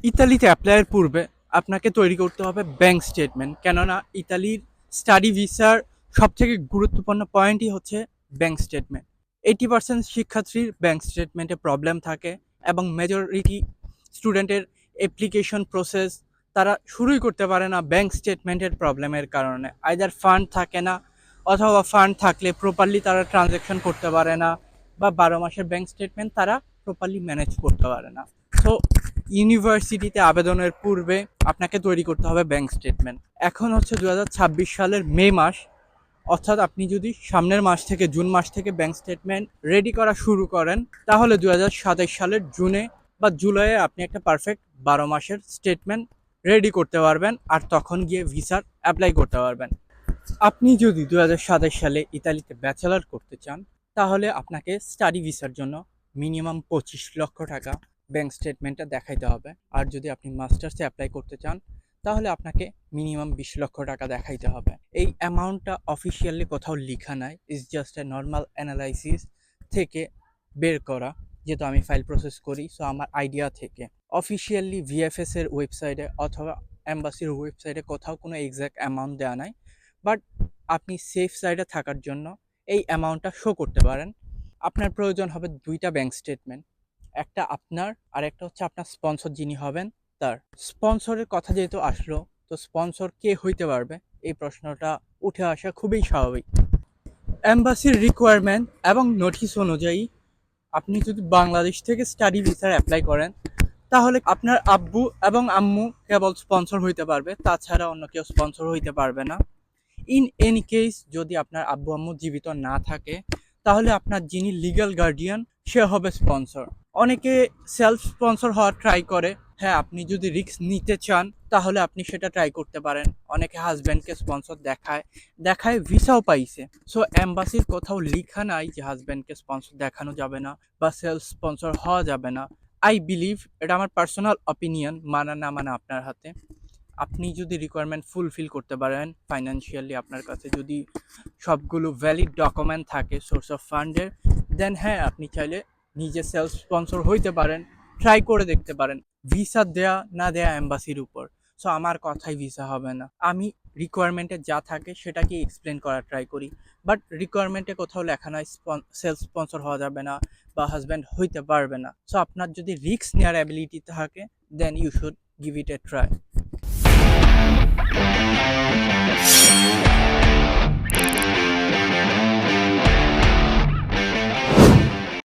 ইতালিতে অ্যাপ্লাইয়ের পূর্বে আপনাকে তৈরি করতে হবে ব্যাংক স্টেটমেন্ট, কেননা ইতালির স্টাডি ভিসার সবথেকে গুরুত্বপূর্ণ পয়েন্টই হচ্ছে ব্যাংক স্টেটমেন্ট। 80% শিক্ষার্থীর ব্যাংক স্টেটমেন্টে প্রবলেম থাকে এবং মেজরিটি স্টুডেন্টের অ্যাপ্লিকেশন প্রসেস তারা শুরুই করতে পারে না ব্যাংক স্টেটমেন্টের প্রবলেমের কারণে। আইদার ফান্ড থাকে না, অথবা ফান্ড থাকলে প্রপারলি তারা ট্রানজ্যাকশন করতে পারে না, বা 12 মাসের ব্যাংক স্টেটমেন্ট তারা প্রপারলি ম্যানেজ করতে পারে না। সো ইউনিভার্সিটিতে আবেদনের পূর্বে আপনাকে তৈরি করতে হবে ব্যাংক স্টেটমেন্ট। এখন হচ্ছে 2026 সালের মে মাস, অর্থাৎ আপনি যদি সামনের মাস থেকে জুন মাস থেকে ব্যাংক স্টেটমেন্ট রেডি করা শুরু করেন, তাহলে 2027 সালের জুনে বা জুলাইয়ে আপনি একটা পারফেক্ট 12 মাসের স্টেটমেন্ট রেডি করতে পারবেন, আর তখন গিয়ে ভিসার অ্যাপ্লাই করতে পারবেন। আপনি যদি 2027 সালে ইতালিতে ব্যাচেলর করতে চান, তাহলে আপনাকে স্টাডি ভিসার জন্য মিনিমাম 25 লক্ষ টাকা ব্যাংক স্টেটমেন্টটা দেখাইতে হবে। আর যদি আপনি মাস্টার্সে অ্যাপ্লাই করতে চান, তাহলে আপনাকে মিনিমাম 20 লক্ষ টাকা দেখাইতে হবে। এই অ্যামাউন্টটা অফিসিয়ালি কোথাও লেখা নাই, it's just a normal analysis থেকে বের করা। যেহেতু আমি ফাইল প্রসেস করি, সো আমার আইডিয়া থেকে। অফিসিয়ালি ভিএফএস এর ওয়েবসাইটে অথবা এম্বাসির ওয়েবসাইটে কোথাও কোনো এক্সাক্ট অ্যামাউন্ট দেওয়া নাই, বাট আপনি সেফ সাইডে থাকার জন্য এই অ্যামাউন্টটা শো করতে পারেন। আপনার প্রয়োজন হবে দুইটা ব্যাংক স্টেটমেন্ট, একটা আপনার আর একটা হচ্ছে আপনার স্পন্সর যিনি হবেন তার। স্পন্সরের কথা যেহেতু আসলো, তো স্পন্সর কে হইতে পারবে এই প্রশ্নটা উঠে আসা খুবই স্বাভাবিক। এম্বাসির রিকোয়ারমেন্ট এবং নোটিশ অনুযায়ী আপনি যদি বাংলাদেশ থেকে স্টাডি ভিসার অ্যাপ্লাই করেন, তাহলে আপনার আব্বু এবং আম্মু কেবল স্পন্সর হইতে পারবে, তাছাড়া অন্য কেউ স্পন্সর হইতে পারবে না। ইন এনি কেস যদি আপনার আব্বু আম্মু জীবিত না থাকে, তাহলে আপনার যিনি লিগ্যাল গার্ডিয়ান সে হবে স্পন্সর। অনেকে সেলফ স্পন্সর হওয়ার ট্রাই করে। হ্যাঁ, আপনি যদি রিস্ক নিতে চান তাহলে আপনি সেটা ট্রাই করতে পারেন। অনেকে হাজব্যান্ডকে স্পন্সর দেখায় দেখায় ভিসাও পাইছে। সো এম্বাসির কোথাও লেখা নাই যে হাজব্যান্ডকে স্পন্সর দেখানো যাবে না বা সেলফ স্পন্সর হওয়া যাবে না। আই বিলিভ, এটা আমার পার্সোনাল অপিনিয়ন, মানা না মানা আপনার হাতে। আপনি যদি রিকোয়ারমেন্ট ফুলফিল করতে পারেন ফাইন্যান্সিয়ালি, আপনার কাছে যদি সবগুলো ভ্যালিড ডকুমেন্ট থাকে সোর্স অফ ফান্ডের, দেন হ্যাঁ আপনি চাইলে নিজে সেলফ স্পন্সর হইতে পারেন, ট্রাই করে দেখতে পারেন। ভিসা দেয়া না দেয়া এম্বাসির উপর। সো আমার কথাই ভিসা হবে না, আমি রিকোয়ারমেন্টে যা থাকে সেটাকে এক্সপ্লেন করার ট্রাই করি। বাট রিকোয়ারমেন্টে কোথাও লেখা নয় সেলফ স্পন্সর হওয়া যাবে না বা হাজব্যান্ড হইতে পারবে না। সো আপনার যদি রিস্ক নেওয়ার অ্যাবিলিটি থাকে, then you should give it a try.